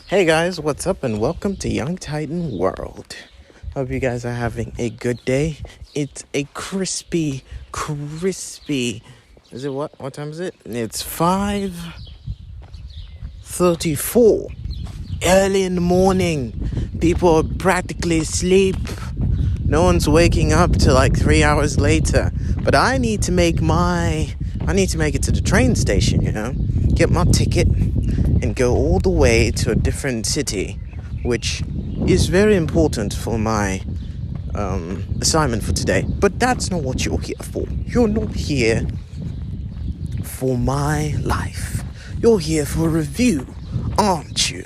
Hey guys, what's up and welcome to Young Titan World. Hope you guys are having a good day. It's a crispy, is it what? What time is it? It's 5:34. Early in the morning. People are practically asleep. No one's waking up till like 3 hours later. But I need to make it to the train station, get my ticket and go all the way to a different city, which is very important for my assignment for today. But that's not what you're here for. You're not here for my life. You're here for a review, aren't you?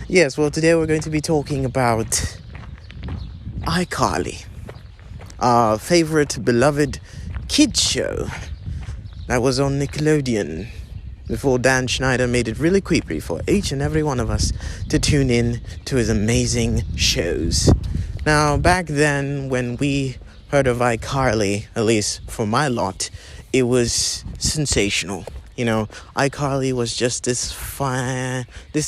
Yes, well, today we're going to be talking about iCarly, our favorite, beloved kids show that was on Nickelodeon before Dan Schneider made it really creepy for each and every one of us to tune in to his amazing shows. Now, back then, when we heard of iCarly, at least for my lot, it was sensational. iCarly was just this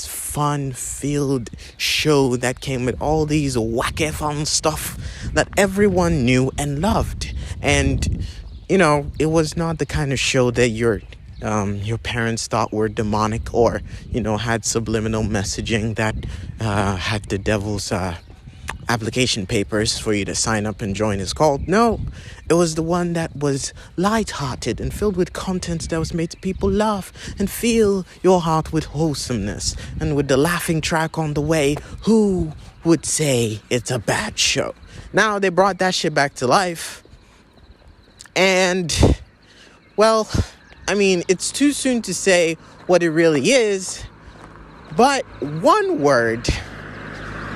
fun-filled show that came with all these wacky fun stuff that everyone knew and loved. And, it was not the kind of show that your parents thought were demonic or, had subliminal messaging that had the devil's application papers for you to sign up and join his cult. No, it was the one that was light-hearted and filled with content that was made to people laugh and fill your heart with wholesomeness. And with the laughing track on the way, who would say it's a bad show? Now they brought that shit back to life. And, well, it's too soon to say what it really is, but one word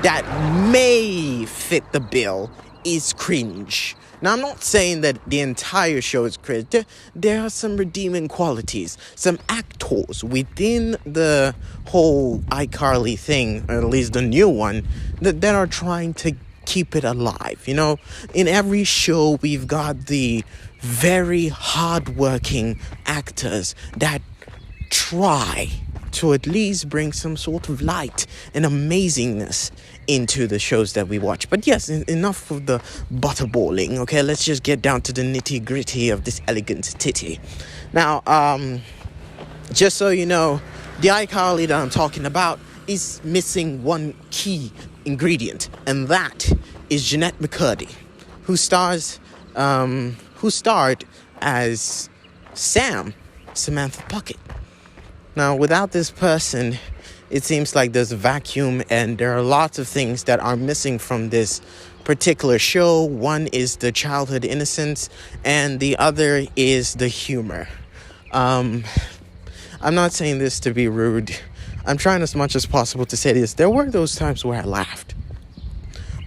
that may fit the bill is cringe. Now, I'm not saying that the entire show is cringe. There are some redeeming qualities, some actors within the whole iCarly thing, or at least the new one, that are trying to keep it alive. In every show, we've got the very hardworking actors that try to at least bring some sort of light and amazingness into the shows that we watch. But yes, enough of the butterballing, okay? Let's just get down to the nitty-gritty of this elegant titty. Now, just so you know, the iCarly that I'm talking about is missing one key ingredient, and that is Jeanette McCurdy, who starred as Samantha Puckett. Now, without this person, it seems like there's a vacuum, and there are lots of things that are missing from this particular show. One is the childhood innocence, and the other is the humor. I'm not saying this to be rude. I'm trying as much as possible to say this. There were those times where I laughed.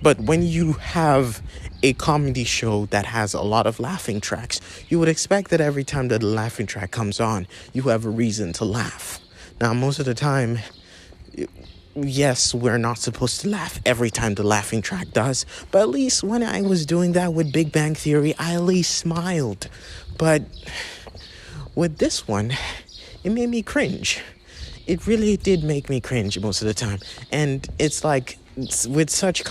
But when you have a comedy show that has a lot of laughing tracks, you would expect that every time that the laughing track comes on, you have a reason to laugh. Now, most of the time, yes, we're not supposed to laugh every time the laughing track does, but at least when I was doing that with Big Bang Theory, I at least smiled. But with this one, it made me cringe. It really did make me cringe most of the time. And it's like, with such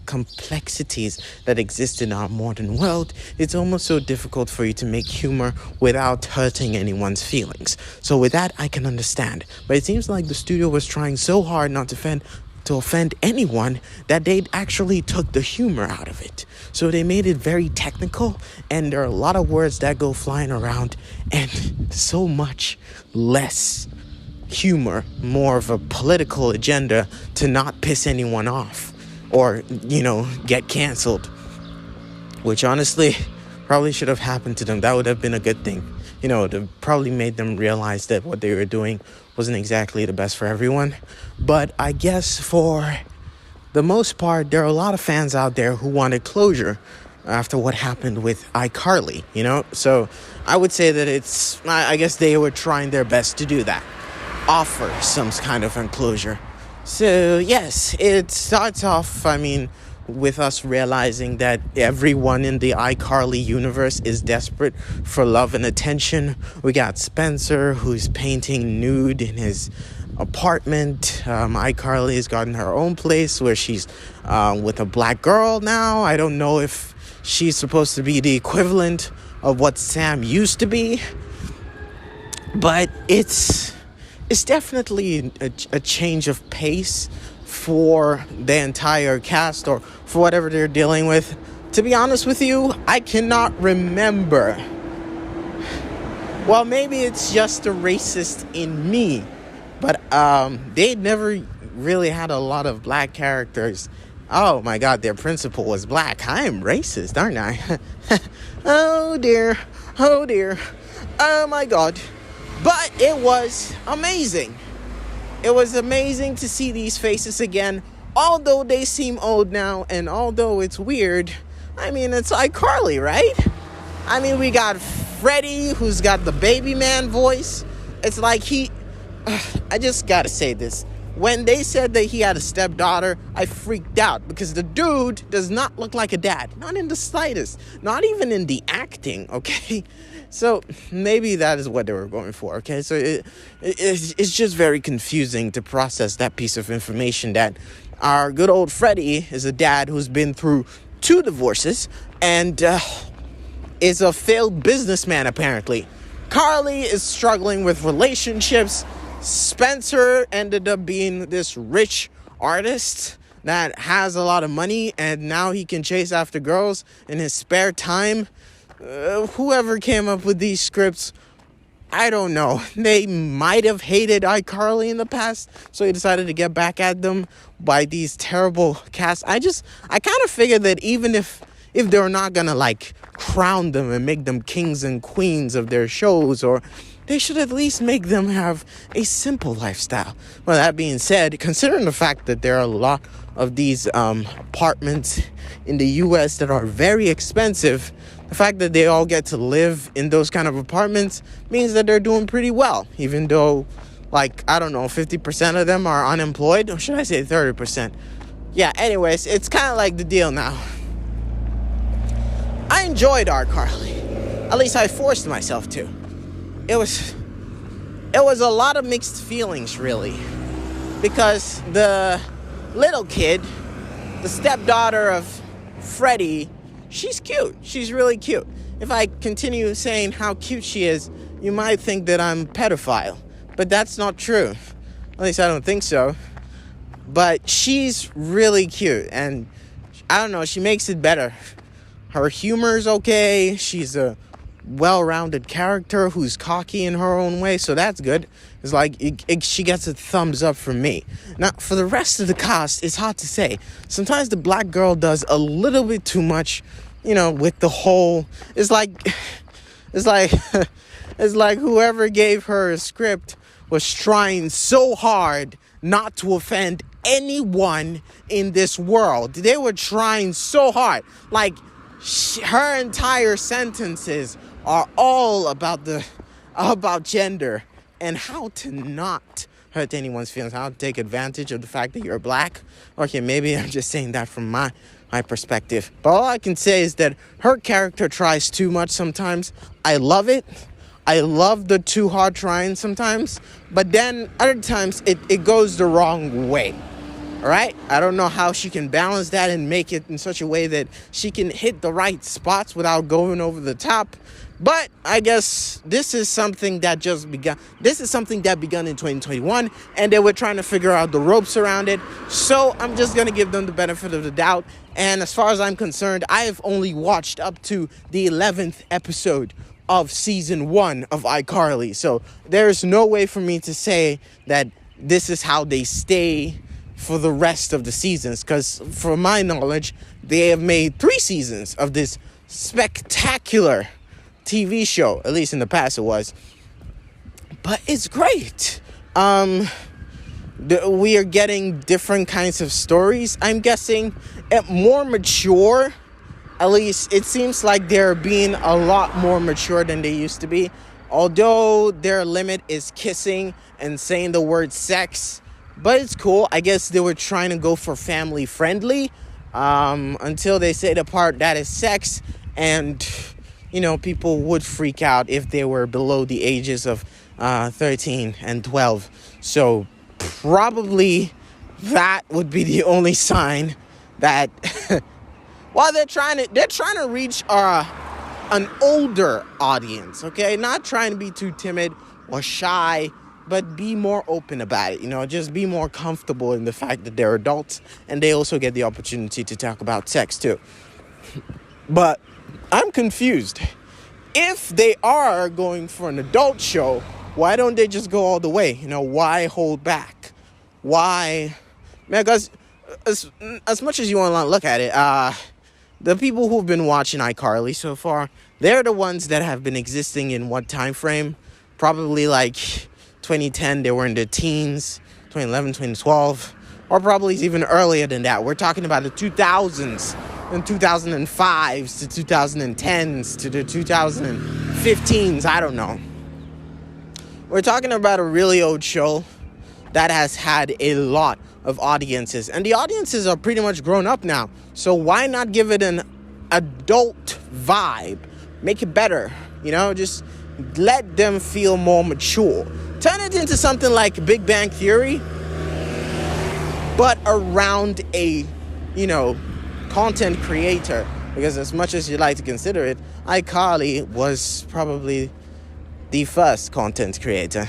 complexities that exist in our modern world, it's almost so difficult for you to make humor without hurting anyone's feelings. So with that, I can understand. But it seems like the studio was trying so hard not to offend anyone that they actually took the humor out of it. So they made it very technical, and there are a lot of words that go flying around, and so much less humor, more of a political agenda to not piss anyone off or, get canceled, which honestly probably should have happened to them. That would have been a good thing. To probably made them realize that what they were doing wasn't exactly the best for everyone. But I guess for the most part, there are a lot of fans out there who wanted closure after what happened with iCarly, So I would say that I guess they were trying their best to do that. Offer some kind of enclosure. So yes, it starts off, with us realizing that everyone in the iCarly universe is desperate for love and attention. We got Spencer, who's painting nude in his apartment. iCarly has gotten her own place where she's with a black girl now. I don't know if she's supposed to be the equivalent of what Sam used to be, but it's definitely a change of pace for the entire cast, or for whatever they're dealing with. To be honest with you, I cannot remember. Well, maybe it's just a racist in me, but they never really had a lot of black characters. Oh my god, their principal was black. I am racist, aren't I? Oh dear, oh dear, oh my god. But it was amazing. It was amazing to see these faces again, although they seem old now, and although it's weird. I mean, it's iCarly, right? I mean, we got Freddie, who's got the baby man voice. It's like I just gotta say this. When they said that he had a stepdaughter, I freaked out, because the dude does not look like a dad. Not in the slightest. Not even in the acting, okay? So maybe that is what they were going for, okay? So it's just very confusing to process that piece of information, that our good old Freddie is a dad who's been through 2 divorces and is a failed businessman, apparently. Carly is struggling with relationships. Spencer ended up being this rich artist that has a lot of money, and now he can chase after girls in his spare time. Whoever came up with these scripts, I don't know. They might have hated iCarly in the past, so he decided to get back at them by these terrible casts. I kind of figured that even if they're not gonna like crown them and make them kings and queens of their shows, or they should at least make them have a simple lifestyle. Well, that being said, considering the fact that there are a lot of these apartments in the U.S. that are very expensive, the fact that they all get to live in those kind of apartments means that they're doing pretty well, even though, like, I don't know, 50% of them are unemployed, or should I say 30%? Yeah, anyways, it's kind of like the deal now. I enjoyed iCarly. At least I forced myself to. It was a lot of mixed feelings, really, because the little kid, the stepdaughter of Freddie, she's cute. She's really cute. If I continue saying how cute she is, you might think that I'm a pedophile, but that's not true. At least I don't think so. But she's really cute, and I don't know, she makes it better. Her humor is okay. She's a well-rounded character who's cocky in her own way, so that's good. It's like she gets a thumbs up from me. Now, for the rest of the cast, it's hard to say. Sometimes the black girl does a little bit too much, with the whole. It's like whoever gave her a script was trying so hard not to offend anyone in this world. They were trying so hard. Like, her entire sentences are all about gender and how to not hurt anyone's feelings, how to take advantage of the fact that you're black. Okay, maybe I'm just saying that from my perspective. But all I can say is that her character tries too much sometimes. I love it. I love the too hard trying sometimes. But then other times it goes the wrong way. All right? I don't know how she can balance that and make it in such a way that she can hit the right spots without going over the top. But I guess this is something that begun in 2021, and they were trying to figure out the ropes around it. So I'm just going to give them the benefit of the doubt. And as far as I'm concerned, I have only watched up to the 11th episode of season 1 of iCarly. So there's no way for me to say that this is how they stay for the rest of the seasons, because from my knowledge, they have made 3 seasons of this spectacular TV show. At least in the past it was. But it's great. We are getting different kinds of stories, I'm guessing, and more mature. At least it seems like they're being a lot more mature than they used to be. Although their limit is kissing and saying the word sex. But it's cool. I guess they were trying to go for family friendly until they say the part that is sex. And, people would freak out if they were below the ages of 13 and 12. So probably that would be the only sign that while they're trying to reach an older audience, okay? Not trying to be too timid or shy, but be more open about it, just be more comfortable in the fact that they're adults and they also get the opportunity to talk about sex too. But I'm confused. If they are going for an adult show, why don't they just go all the way? Why hold back? Why? Because as much as you want to look at it, the people who've been watching iCarly so far, they're the ones that have been existing in what time frame? Probably like 2010, they were in their teens, 2011, 2012, or probably even earlier than that. We're talking about the 2000s and 2005s to 2010s to the 2015s. I don't know. We're talking about a really old show that has had a lot of audiences, and the audiences are pretty much grown up now. So why not give it an adult vibe? Make it better, just let them feel more mature. Turn it into something like Big Bang Theory, but around a, content creator. Because as much as you like to consider it, iCarly was probably the first content creator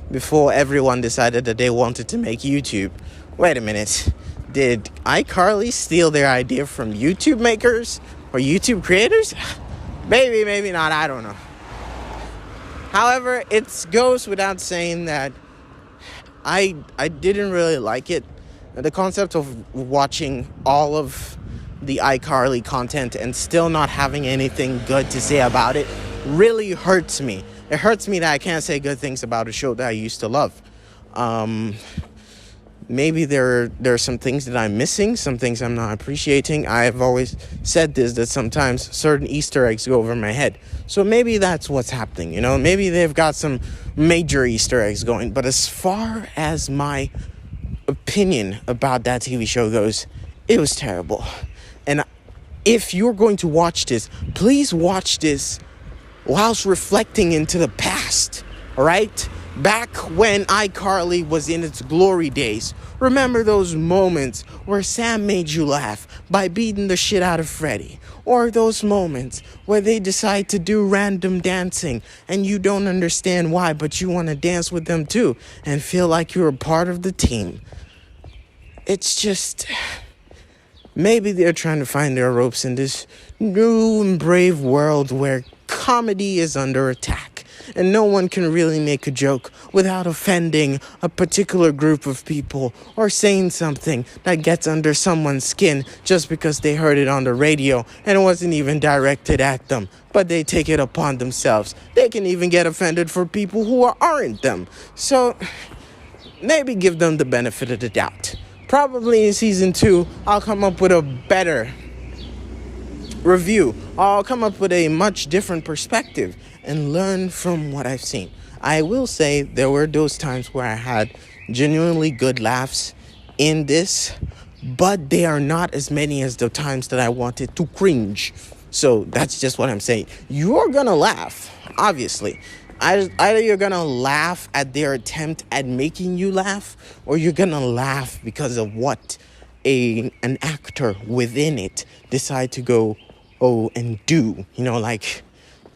before everyone decided that they wanted to make YouTube. Wait a minute. Did iCarly steal their idea from YouTube makers or YouTube creators? Maybe not. I don't know. However, it goes without saying that I didn't really like it. The concept of watching all of the iCarly content and still not having anything good to say about it really hurts me. It hurts me that I can't say good things about a show that I used to love. Maybe there are some things that I'm missing, some things I'm not appreciating. I've always said this, that sometimes certain Easter eggs go over my head. So maybe that's what's happening, Maybe they've got some major Easter eggs going. But as far as my opinion about that TV show goes, it was terrible. And if you're going to watch this, please watch this whilst reflecting into the past, all right? Back when iCarly was in its glory days. Remember those moments where Sam made you laugh by beating the shit out of Freddy? Or those moments where they decide to do random dancing and you don't understand why, but you want to dance with them too and feel like you're a part of the team. It's just, maybe they're trying to find their ropes in this new and brave world where comedy is under attack. And no one can really make a joke without offending a particular group of people or saying something that gets under someone's skin just because they heard it on the radio and it wasn't even directed at them, but they take it upon themselves. They can even get offended for people who aren't them. So maybe give them the benefit of the doubt. Probably in season 2, I'll come up with a better review. I'll come up with a much different perspective and learn from what I've seen. I will say there were those times where I had genuinely good laughs in this, but they are not as many as the times that I wanted to cringe. So that's just what I'm saying. You're gonna laugh, obviously. Either you're gonna laugh at their attempt at making you laugh, or you're gonna laugh because of what an actor within it decide to go and do.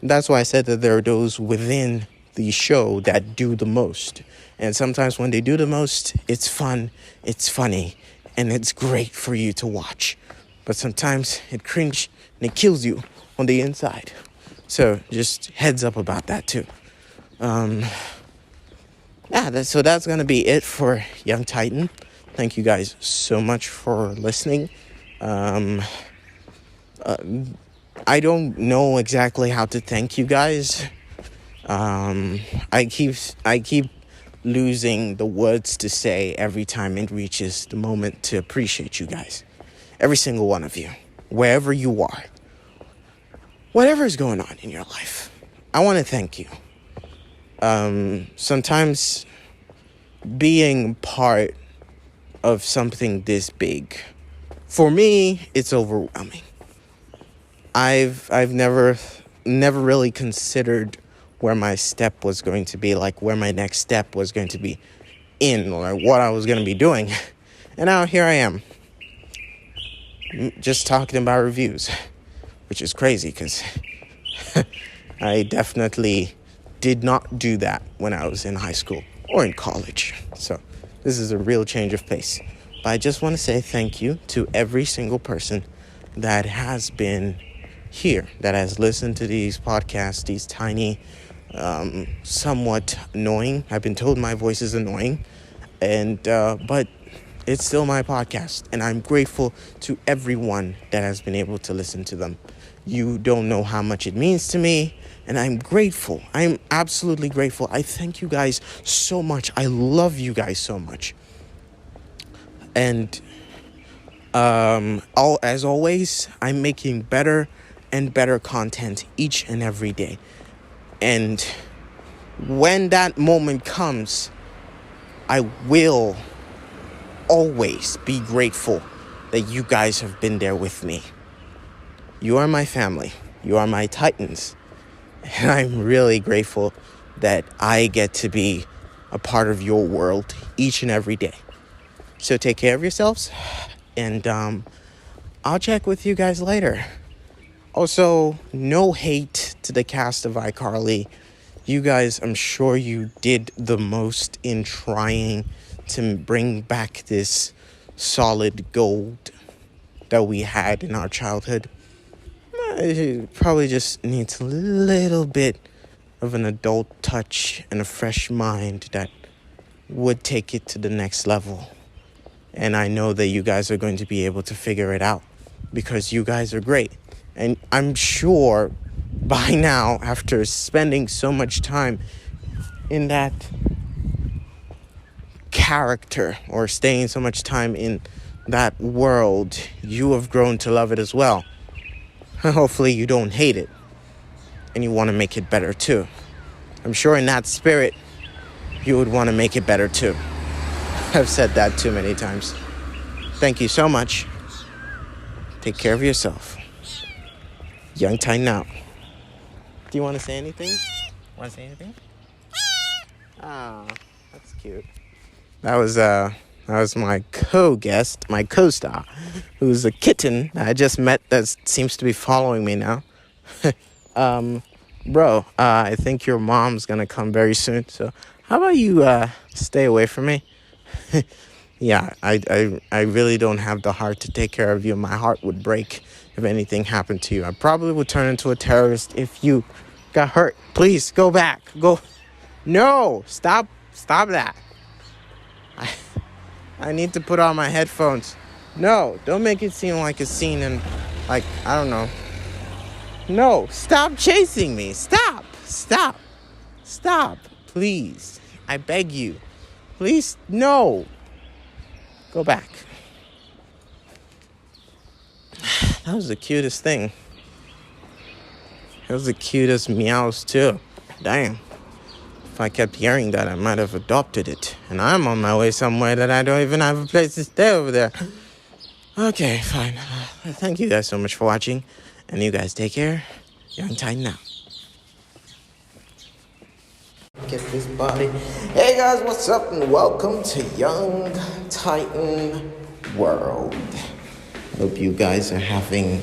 That's why I said that there are those within the show that do the most. And sometimes when they do the most, it's fun, it's funny, and it's great for you to watch. But sometimes it cringe and it kills you on the inside. So just heads up about that too. So that's going to be it for Young Titan. Thank you guys so much for listening. I don't know exactly how to thank you guys. I keep losing the words to say every time it reaches the moment to appreciate you guys. Every single one of you, wherever you are, whatever is going on in your life, I want to thank you. Sometimes being part of something this big, for me, it's overwhelming. I've never really considered where my step was going to be, like where my next step was going to be. in, or what I was going to be doing. And now here I am, just talking about reviews, which is crazy because I definitely did not do that when I was in high school or in college. So this is a real change of pace. But I just want to say thank you to every single person that has been here, that has listened to these podcasts, these tiny, somewhat annoying. I've been told my voice is annoying, but it's still my podcast, and I'm grateful to everyone that has been able to listen to them. You don't know how much it means to me, and I'm grateful. I'm absolutely grateful. I thank you guys so much. I love you guys so much. And as always, I'm making better and better content each and every day. And when that moment comes, I will always be grateful that you guys have been there with me. You are my family. You are my titans. And I'm really grateful that I get to be a part of your world each and every day. So take care of yourselves, and I'll check with you guys later. Also, no hate to the cast of iCarly. You guys, I'm sure you did the most in trying to bring back this solid gold that we had in our childhood. It probably just needs a little bit of an adult touch and a fresh mind that would take it to the next level. And I know that you guys are going to be able to figure it out because you guys are great. And I'm sure by now, after spending so much time in that character or staying so much time in that world, you have grown to love it as well. Hopefully you don't hate it and you want to make it better too. I'm sure in that spirit, you would want to make it better too. I've said that too many times. Thank you so much. Take care of yourself. Young Titan out. Do you want to say anything? Want to say anything? Ah, that's cute. That was my co-guest, my co-star, who's a kitten that I just met that seems to be following me now. Bro, I think your mom's gonna come very soon, so how about you stay away from me? Yeah, I really don't have the heart to take care of you. My heart would break if anything happened to you. I probably would turn into a terrorist if you got hurt. Please, go back. Go. No, stop that. I need to put on my headphones. No, don't make it seem like a scene and, like, I don't know. No, stop chasing me. Stop. Please. I beg you. Please, no. Go back. That was the cutest thing. It was the cutest meows, too. Damn. If I kept hearing that, I might have adopted it. And I'm on my way somewhere that I don't even have a place to stay over there. Okay, fine. Thank you guys so much for watching. And you guys take care. Young Titan now. Get this body. Hey guys, what's up? And welcome to Young Titan World. Hope you guys are having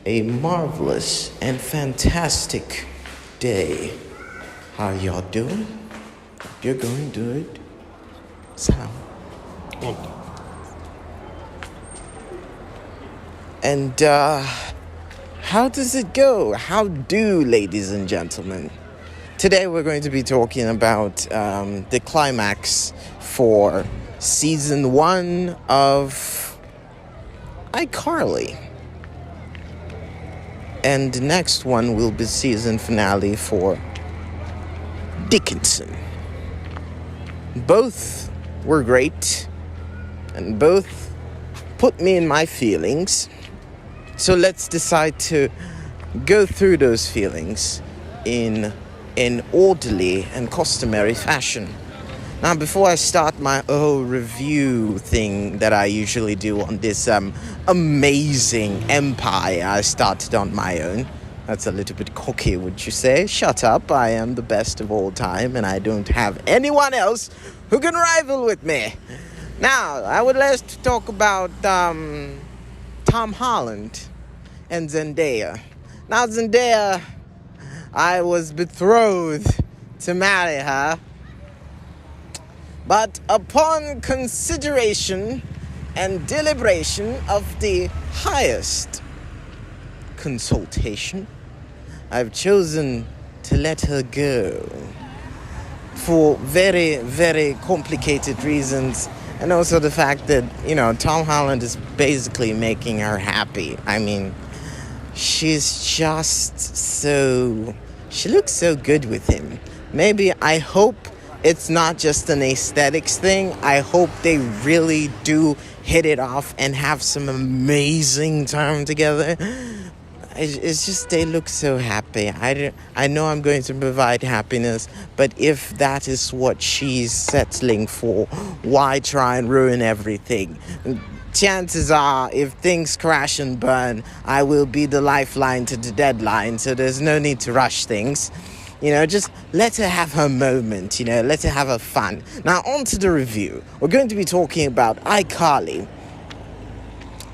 a marvelous and fantastic day. How y'all doing? You're going good. So. And how does it go? How do, ladies and gentlemen? Today we're going to be talking about the climax for season 1 of iCarly. And the next one will be season finale for Dickinson. Both were great and both put me in my feelings. So let's decide to go through those feelings in an orderly and customary fashion. Now, before I start my review thing that I usually do on this amazing empire I started on my own, That's a little bit cocky, would you say? Shut up, I am the best of all time, and I don't have anyone else who can rival with me. Now, I would like to talk about Tom Holland and Zendaya. Now, Zendaya, I was betrothed to marry her, but upon consideration and deliberation of the highest consultation, I've chosen to let her go for very, very complicated reasons. And also the fact that, Tom Holland is basically making her happy. I mean, she looks so good with him. Maybe, I hope it's not just an aesthetics thing. I hope they really do hit it off and have some amazing time together. It's just they look so happy. I know I'm going to provide happiness, but if that is what she's settling for, why try and ruin everything? Chances are, if things crash and burn, I will be the lifeline to the deadline, so there's no need to rush things. Just let her have her moment, let her have her fun. Now, on to the review. We're going to be talking about iCarly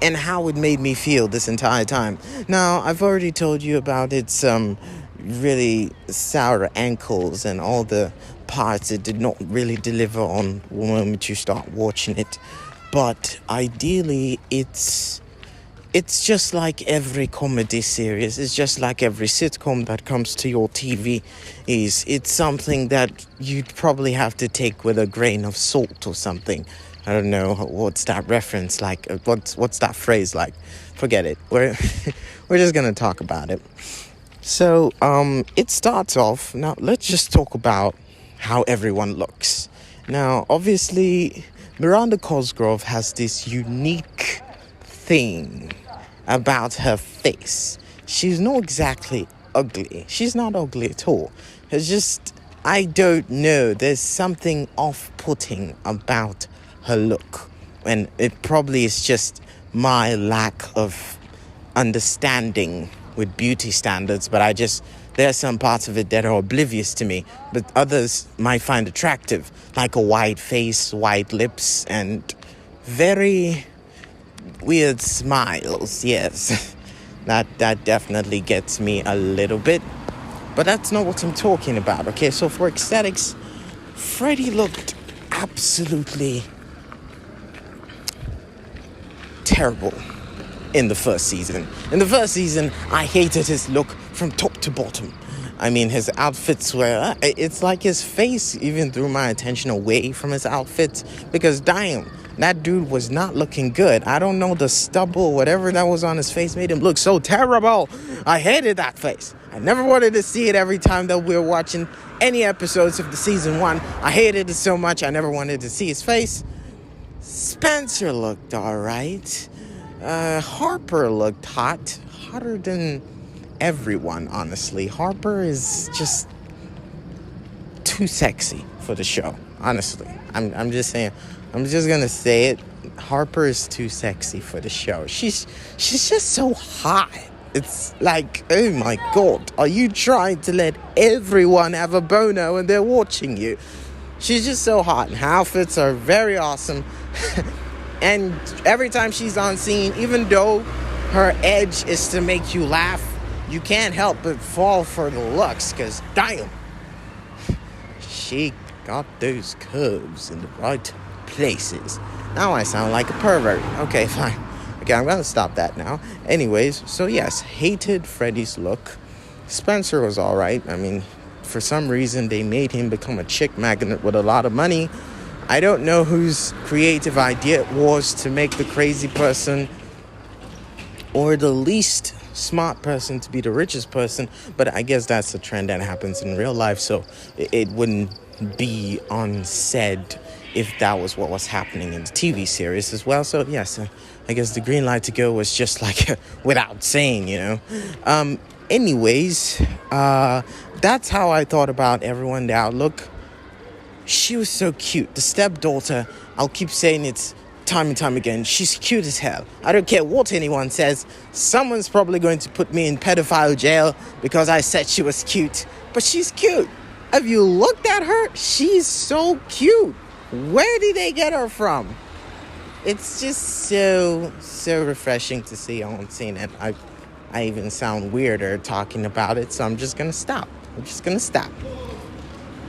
and how it made me feel this entire time. Now, I've already told you about its really sour ankles and all the parts it did not really deliver on the moment you start watching it. But ideally, it's just like every comedy series. It's just like every sitcom that comes to your TV. It's something that you'd probably have to take with a grain of salt or something. I don't know, what's that reference like? What's that phrase like? Forget it. We're just gonna talk about it. So it starts off. Now let's just talk about how everyone looks. Now, obviously, Miranda Cosgrove has this unique thing about her face. She's not exactly ugly. She's not ugly at all. It's just, I don't know, there's something off-putting about her look, and it probably is just my lack of understanding with beauty standards, but there are some parts of it that are oblivious to me, but others might find attractive, like a wide face, wide lips, and very weird smiles. Yes, that definitely gets me a little bit, but that's not what I'm talking about. Okay, so for aesthetics, Freddie looked absolutely terrible in the first season. In the first season, I hated his look from top to bottom. I mean, his outfits were, it's like his face even drew my attention away from his outfits, because damn, that dude was not looking good. I don't know, the stubble, whatever that was on his face made him look so terrible. I hated that face. I never wanted to see it every time that we were watching any episodes of the season 1. I hated it so much, I never wanted to see his face. Spencer looked alright. Harper looked hotter than everyone, honestly. Harper is just too sexy for the show, honestly. I'm just saying, I'm just gonna say it. Harper is too sexy for the show. She's just so hot. It's like, oh my god, are you trying to let everyone have a boner when they're watching you? She's just so hot. Her outfits are very awesome. And every time she's on scene, even though her edge is to make you laugh, you can't help but fall for the looks, because damn, she got those curves in the right places. Now I sound like a pervert. Okay, fine. Okay, I'm gonna stop that now. Anyways, so yes, hated Freddie's look. Spencer was alright. I mean, for some reason, they made him become a chick magnet with a lot of money. I don't know whose creative idea it was to make the crazy person or the least smart person to be the richest person, but I guess that's a trend that happens in real life, so it wouldn't be unsaid if that was what was happening in the TV series as well. So yes, I guess the green light to go was just like without saying, anyways, that's how I thought about everyone, the outlook. She was so cute. The stepdaughter, I'll keep saying it's time and time again, she's cute as hell. I don't care what anyone says. Someone's probably going to put me in pedophile jail because I said she was cute. But she's cute. Have you looked at her? She's so cute. Where did they get her from? It's just so refreshing to see on scene. And I even sound weirder talking about it, so I'm just going to stop.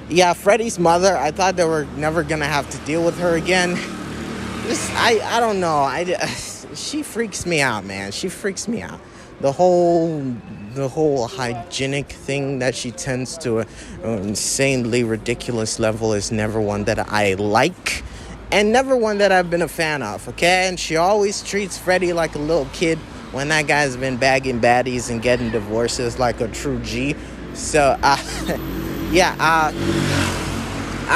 Yeah, Freddie's mother, I thought they were never going to have to deal with her again. I don't know. She freaks me out, man. She freaks me out. The whole hygienic thing that she tends to an insanely ridiculous level is never one that I like and never one that I've been a fan of, okay? And she always treats Freddie like a little kid when that guy's been bagging baddies and getting divorces like a true G. So, I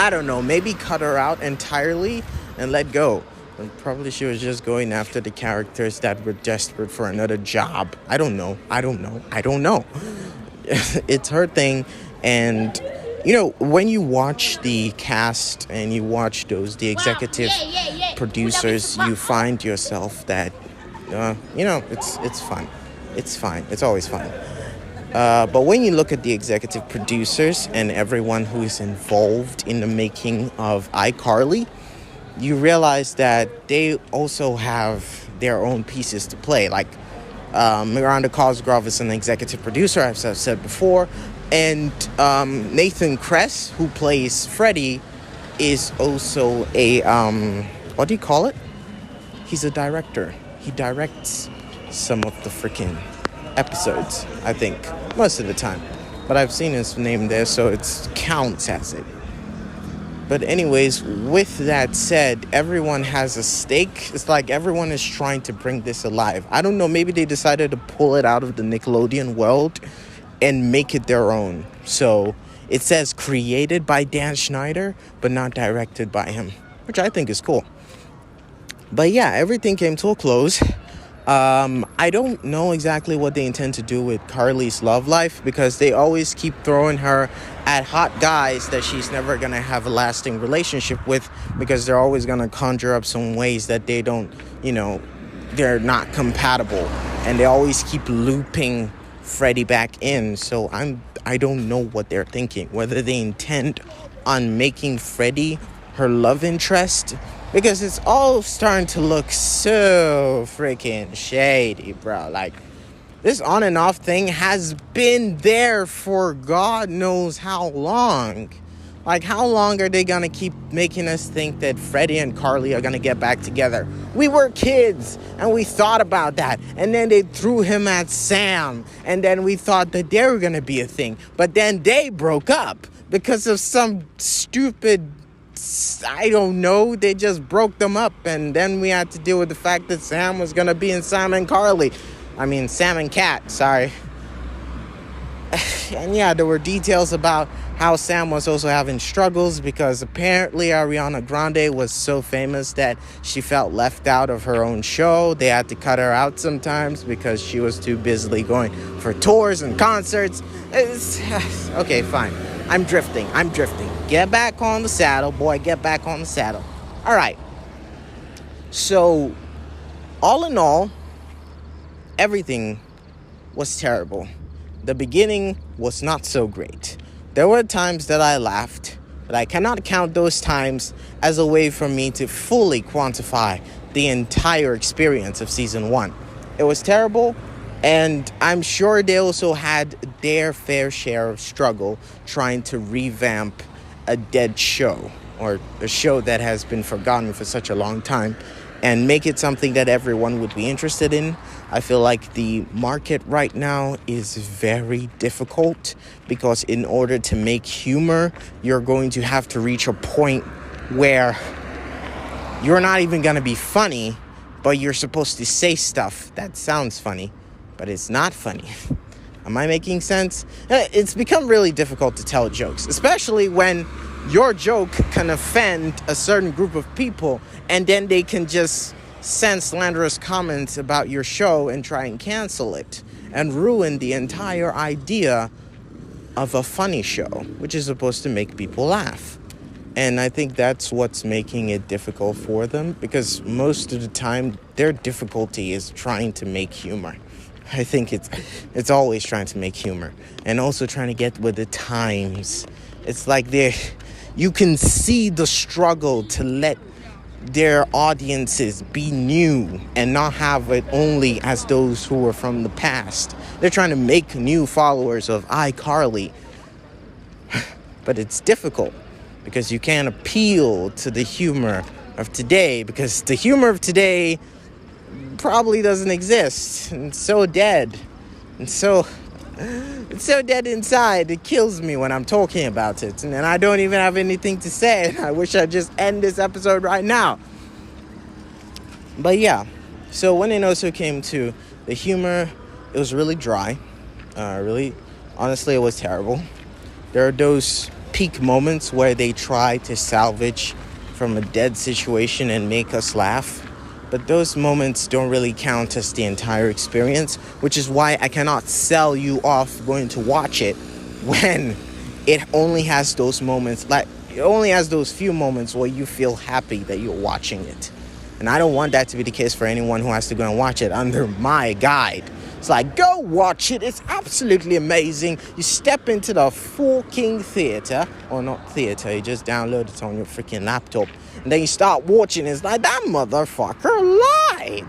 don't know. Maybe cut her out entirely and let go. And probably she was just going after the characters that were desperate for another job. I don't know. It's her thing. And, when you watch the cast and you watch the executive producers, you find yourself that, it's fun. It's fine. It's always fun. But when you look at the executive producers and everyone who is involved in the making of iCarly, you realize that they also have their own pieces to play. Like Miranda Cosgrove is an executive producer, as I've said before. And Nathan Kress, who plays Freddie, is also a, what do you call it? He's a director. He directs some of the freaking episodes, I think, most of the time. But I've seen his name there, so it counts as it. But anyways, with that said, everyone has a stake. It's like everyone is trying to bring this alive. I don't know, maybe they decided to pull it out of the Nickelodeon world and make it their own. So it says created by Dan Schneider, but not directed by him, which I think is cool. But yeah, everything came to a close. I don't know exactly what they intend to do with Carly's love life, because they always keep throwing her at hot guys that she's never going to have a lasting relationship with, because they're always going to conjure up some ways that they don't, they're not compatible. And they always keep looping Freddie back in. So I don't know what they're thinking, whether they intend on making Freddie her love interest, because it's all starting to look so freaking shady, bro. Like, this on and off thing has been there for God knows how long. Like, how long are they gonna keep making us think that Freddie and Carly are gonna get back together? We were kids, and we thought about that. And then they threw him at Sam, and then we thought that they were gonna be a thing. But then they broke up because of some stupid, I don't know, they just broke them up, and then we had to deal with the fact that Sam was gonna be in Sam and Cat, sorry. And yeah, there were details about how Sam was also having struggles, because apparently Ariana Grande was so famous that she felt left out of her own show. They had to cut her out sometimes because she was too busy going for tours and concerts. Okay, fine. I'm drifting. Get back on the saddle, boy. Get back on the saddle. All right. So, all in all, everything was terrible. The beginning was not so great. There were times that I laughed, but I cannot count those times as a way for me to fully quantify the entire experience of season 1. It was terrible. And I'm sure they also had their fair share of struggle trying to revamp a dead show, or a show that has been forgotten for such a long time, and make it something that everyone would be interested in. I feel like the market right now is very difficult, because in order to make humor, you're going to have to reach a point where you're not even going to be funny, but you're supposed to say stuff that sounds funny, but it's not funny. Am I making sense? It's become really difficult to tell jokes, especially when your joke can offend a certain group of people, and then they can just send slanderous comments about your show and try and cancel it and ruin the entire idea of a funny show, which is supposed to make people laugh. And I think that's what's making it difficult for them, because most of the time their difficulty is trying to make humor. I think it's always trying to make humor, and also trying to get with the times. It's like you can see the struggle to let their audiences be new and not have it only as those who were from the past. They're trying to make new followers of iCarly, but it's difficult because you can't appeal to the humor of today, because the humor of today probably doesn't exist, and it's so dead, and it's so dead inside. It kills me when I'm talking about it, and I don't even have anything to say. I wish I'd just end this episode right now. But yeah, so when it also came to the humor, it was really dry. Really, honestly, it was terrible. There are those peak moments where they try to salvage from a dead situation and make us laugh. But those moments don't really count as the entire experience, which is why I cannot sell you off going to watch it when it only has those moments, like it only has those few moments where you feel happy that you're watching it. And I don't want that to be the case for anyone who has to go and watch it under my guide. It's like, go watch it. It's absolutely amazing. You step into the fucking theater, or not theater, you just download it on your freaking laptop. And then you start watching. It's like, that motherfucker lied.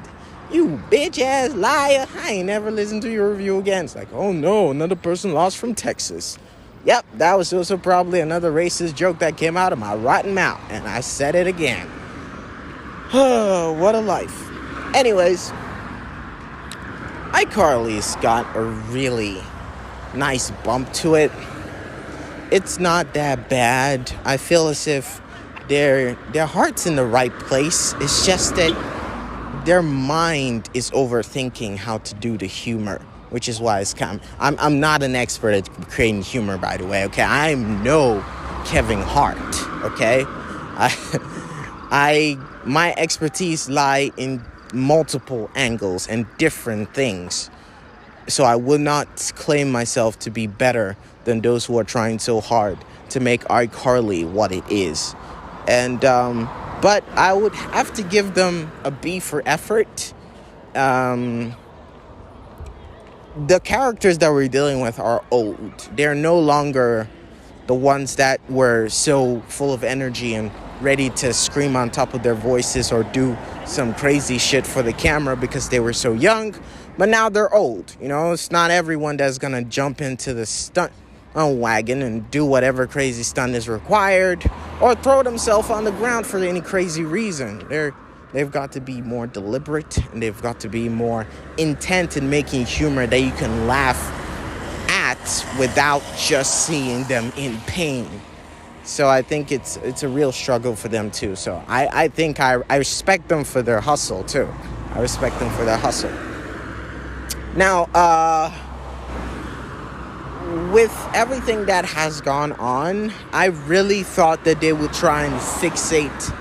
You bitch ass liar. I ain't never listened to your review again. It's like, oh no, another person lost from Texas. Yep, that was also probably another racist joke that came out of my rotten mouth. And I said it again. Oh, what a life. Anyways, iCarly's got a really nice bump to it. It's not that bad. I feel as if their heart's in the right place. It's just that their mind is overthinking how to do the humor, which is why it's kind of, I'm not an expert at creating humor, by the way. Okay, I'm no Kevin Hart. Okay, my expertise lie in multiple angles and different things. So I would not claim myself to be better than those who are trying so hard to make iCarly what it is. And but I would have to give them a B for effort. The characters that we're dealing with are old. They're no longer the ones that were so full of energy and ready to scream on top of their voices or do some crazy shit for the camera because they were so young. But now they're old. You know, it's not everyone that's gonna jump into the stunt wagon and do whatever crazy stunt is required or throw themselves on the ground for any crazy reason. They've got to be more deliberate, and they've got to be more intent in making humor that you can laugh at without just seeing them in pain. So I think it's a real struggle for them too. So I think I respect them for their hustle too. I respect them for their hustle. Now, with everything that has gone on, I really thought that they would try and fixate.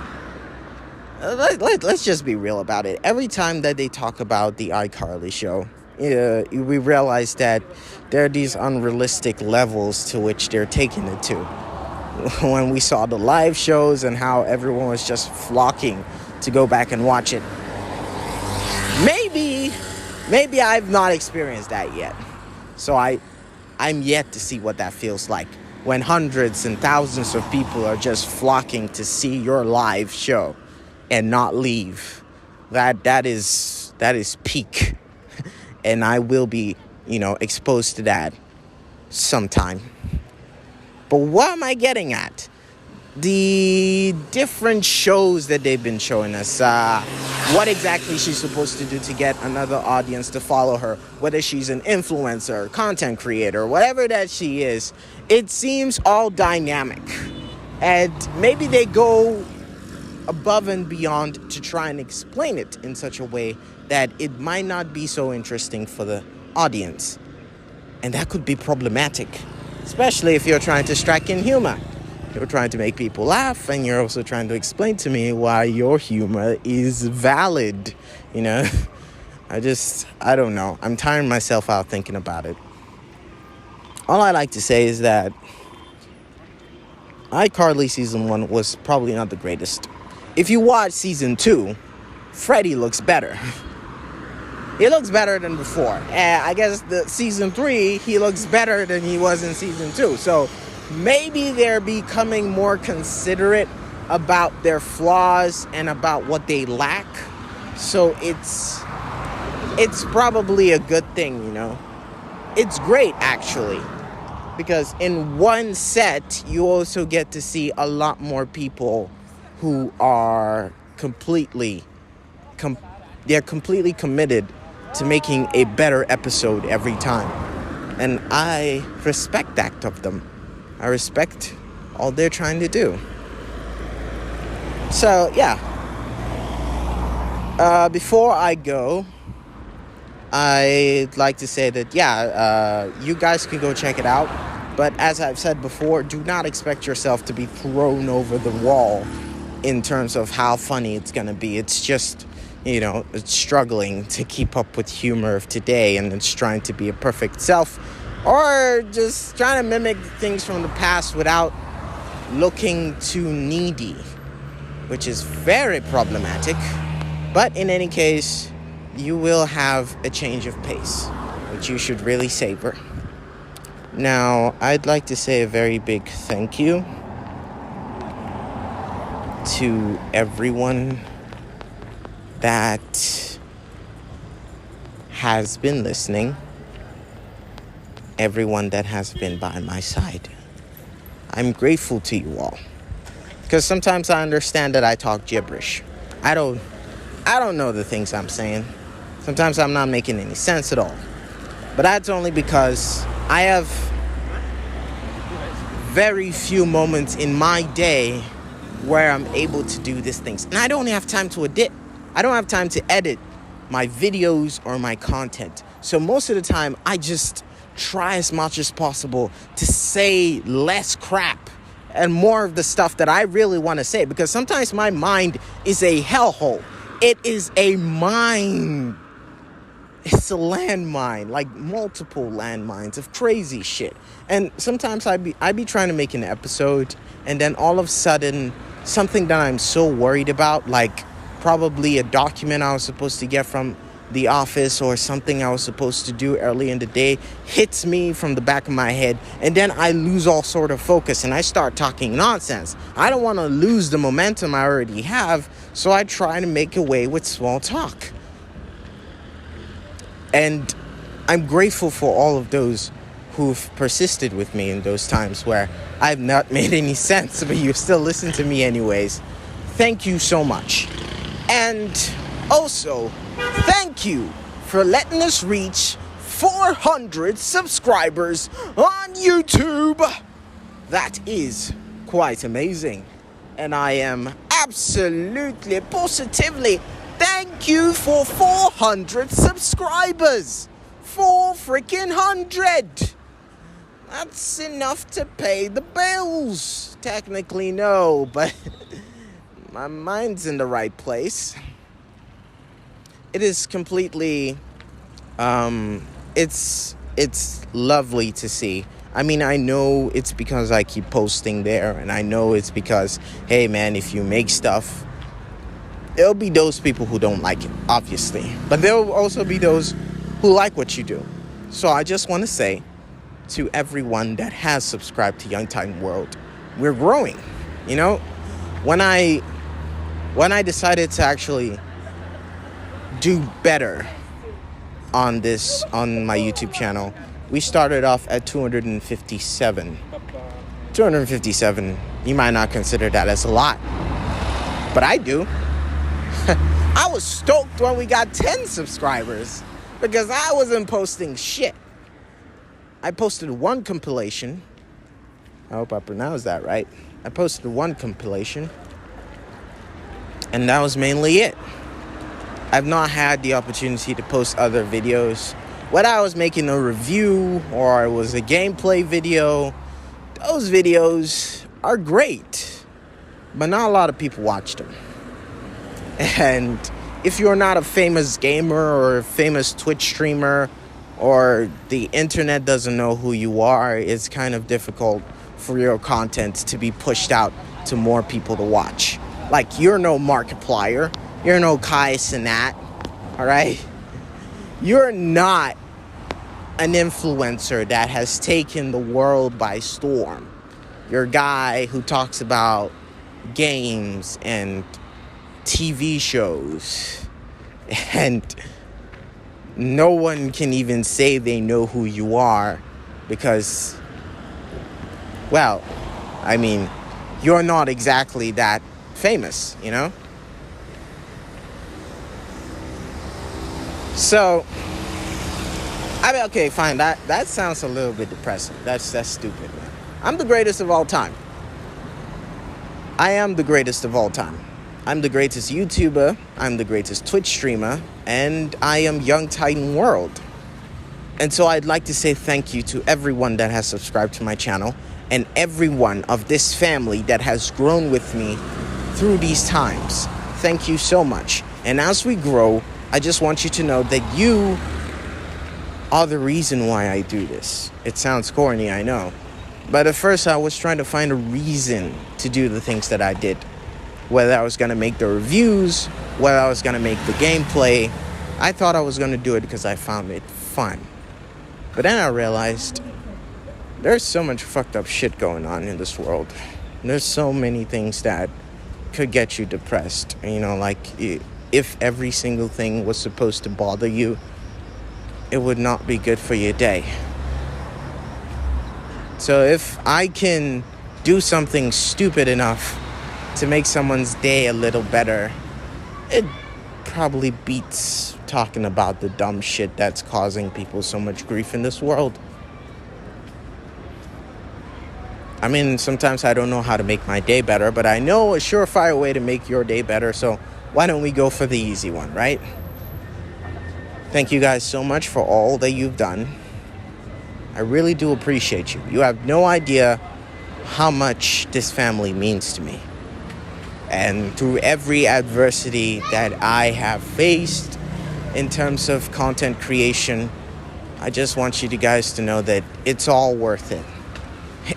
Let's just be real about it. Every time that they talk about the iCarly show, we realize that there are these unrealistic levels to which they're taking it to. When we saw the live shows and how everyone was just flocking to go back and watch it. Maybe I've not experienced that yet. So I'm yet to see what that feels like when hundreds and thousands of people are just flocking to see your live show and not leave. That is peak. And I will be, exposed to that sometime. But what am I getting at? The different shows that they've been showing us. What exactly she's supposed to do to get another audience to follow her. Whether she's an influencer, content creator, whatever that she is. It seems all dynamic. And maybe they go above and beyond to try and explain it in such a way that it might not be so interesting for the audience. And that could be problematic. Especially if you're trying to strike in humor. You're trying to make people laugh, and you're also trying to explain to me why your humor is valid. I don't know. I'm tiring myself out thinking about it. All I like to say is that iCarly season 1 was probably not the greatest. If you watch season 2, Freddy looks better. He looks better than before. I guess the season 3, he looks better than he was in season 2. So maybe they're becoming more considerate about their flaws and about what they lack. So it's probably a good thing, you know. It's great, actually, because in one set, you also get to see a lot more people who are completely committed to making a better episode every time. And I respect that of them. I respect all they're trying to do. So, yeah. Before I go, I'd like to say that, you guys can go check it out. But as I've said before, do not expect yourself to be thrown over the wall in terms of how funny it's going to be. It's just, it's struggling to keep up with humor of today, and it's trying to be a perfect self, or just trying to mimic things from the past without looking too needy, which is very problematic. But in any case, you will have a change of pace, which you should really savor. Now, I'd like to say a very big thank you to everyone that has been listening, everyone that has been by my side. I'm grateful to you all, because sometimes I understand that I talk gibberish. I don't know the things I'm saying. Sometimes I'm not making any sense at all. But that's only because I have very few moments in my day where I'm able to do these things. And I don't have time to edit. I don't have time to edit my videos or my content. So most of the time, I just try as much as possible to say less crap and more of the stuff that I really want to say. Because sometimes my mind is a hellhole. It is a mine. It's a landmine, like multiple landmines of crazy shit. And sometimes I be trying to make an episode, and then all of a sudden, something that I'm so worried about, like probably a document I was supposed to get from the office or something I was supposed to do early in the day, hits me from the back of my head, and then I lose all sort of focus and I start talking nonsense. I don't want to lose the momentum I already have, so I try to make away with small talk. And I'm grateful for all of those who've persisted with me in those times where I've not made any sense, but you still listen to me anyways. Thank you so much. And also, thank you for letting us reach 400 subscribers on YouTube. That is quite amazing. And I am absolutely, positively, thank you for 400 subscribers. 400. That's enough to pay the bills. Technically, no, but my mind's in the right place. It is completely, it's lovely to see. I mean, I know it's because I keep posting there, and I know it's because, hey man, if you make stuff, there'll be those people who don't like it, obviously. But there'll also be those who like what you do. So I just want to say to everyone that has subscribed to Young Titan World, we're growing. You know, when I decided to actually do better on my YouTube channel, we started off at 257. 257, you might not consider that as a lot, but I do. I was stoked when we got 10 subscribers because I wasn't posting shit. I posted one compilation. I hope I pronounced that right. I posted one compilation, and that was mainly it. I've not had the opportunity to post other videos. Whether I was making a review or it was a gameplay video, those videos are great, but not a lot of people watch them. And if you're not a famous gamer or a famous Twitch streamer, or the internet doesn't know who you are, it's kind of difficult for your content to be pushed out to more people to watch. Like, you're no Markiplier. You're no Kai Cenat. All right? You're not an influencer that has taken the world by storm. You're a guy who talks about games and TV shows, and no one can even say they know who you are because, well, I mean, you're not exactly that famous, you know? So, I mean, okay, fine. That sounds a little bit depressing. That's stupid, man. I'm the greatest of all time. I am the greatest of all time. I'm the greatest YouTuber. I'm the greatest Twitch streamer. And I am Young Titan World. And so I'd like to say thank you to everyone that has subscribed to my channel and everyone of this family that has grown with me through these times. Thank you so much. And as we grow, I just want you to know that you are the reason why I do this. It sounds corny, I know. But at first I was trying to find a reason to do the things that I did. Whether I was going to make the reviews, whether I was going to make the gameplay. I thought I was going to do it because I found it fun. But then I realized there's so much fucked up shit going on in this world. There's so many things that could get you depressed. You know, like if every single thing was supposed to bother you, it would not be good for your day. So if I can do something stupid enough to make someone's day a little better, it probably beats talking about the dumb shit that's causing people so much grief in this world. I mean, sometimes I don't know how to make my day better, but I know a surefire way to make your day better, so why don't we go for the easy one, right? Thank you guys so much for all that you've done. I really do appreciate you. You have no idea how much this family means to me. And through every adversity that I have faced in terms of content creation, I just want you guys to know that it's all worth it.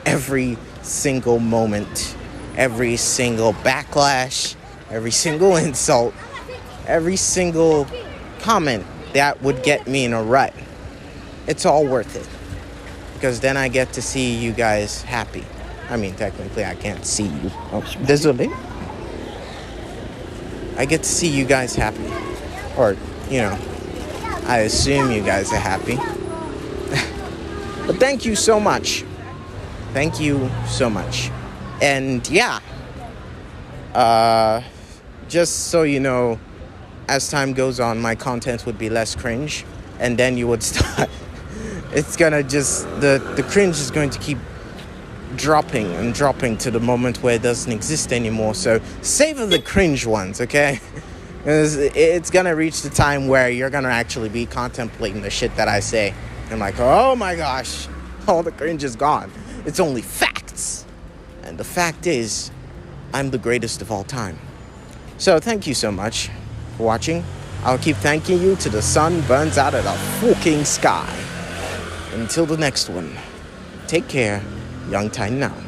Every single moment, every single backlash, every single insult, every single comment that would get me in a rut, it's all worth it. Because then I get to see you guys happy. I mean, technically I can't see you. Oh, désolé. I get to see you guys happy. Or, you know, I assume you guys are happy. But thank you so much. Thank you so much. And yeah, just so you know, as time goes on, my content would be less cringe. And then you would start... It's gonna just... The cringe is going to keep dropping and dropping to the moment where it doesn't exist anymore. So savor the cringe ones, okay? It's gonna reach the time where you're gonna actually be contemplating the shit that I say. I'm like, oh my gosh, all the cringe is gone. It's only facts. And the fact is, I'm the greatest of all time. So thank you so much for watching. I'll keep thanking you till the sun burns out of the fucking sky. Until the next one, take care. Young Titan out.